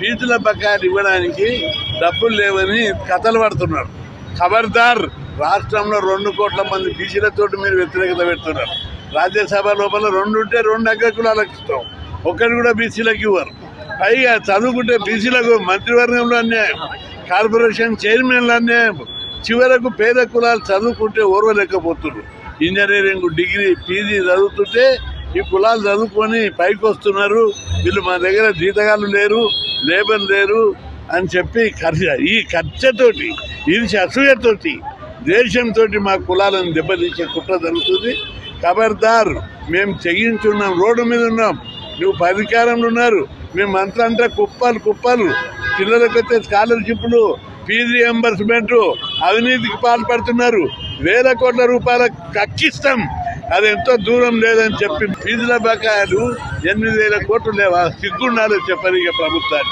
ఫీజుల బకాయిలు ఇవ్వడానికి డబ్బులు లేవని కథలు పడుతున్నారు. ఖబర్దార్, రాష్ట్రంలో 2 కోట్ల మంది బీసీలతోటి మీరు వ్యతిరేకత పెడుతున్నారు. రాజ్యసభ లోపల 2 ఉంటే 2 అగ్రకులాలకు ఇస్తాం, ఒకటి కూడా బీసీలకు ఇవ్వరు. పైగా చదువుకుంటే బీసీలకు మంత్రివర్గంలో అన్యాయం, కార్పొరేషన్ చైర్మన్లు అన్యాయం. చివరకు పేద కులాలు చదువుకుంటే ఓర్వలేకపోతున్నారు. ఇంజనీరింగ్, డిగ్రీ, పీజీ చదువుతుంటే ఈ కులాలు చదువుకొని పైకి వస్తున్నారు. వీళ్ళు మా దగ్గర జీతగాళ్ళు లేరు, లేబర్ లేరు అని చెప్పి ఈ ఖర్చుతోటి, అసూయతోటి, దేశంతో మా కులాలను దెబ్బతీసే కుట్ర జరుగుతుంది. ఖబర్దార్, మేము తెగించున్నాం, రోడ్డు మీద ఉన్నాం. నువ్వు అధికారంలో ఉన్నారు, మేము అంతా కుప్పలు పిల్లలకైతే స్కాలర్షిప్లు, ఫీజు రియంబర్స్మెంట్, అవినీతికి పాల్పడుతున్నారు. 1000 కోట్ల రూపాయల కక్కిస్తాం, అది ఎంతో దూరం లేదని చెప్పి ఫీజుల బకాయిలు 8,000 కోట్లు లేవా? సిగ్గుండాలి చెప్పని ప్రభుత్వాన్ని.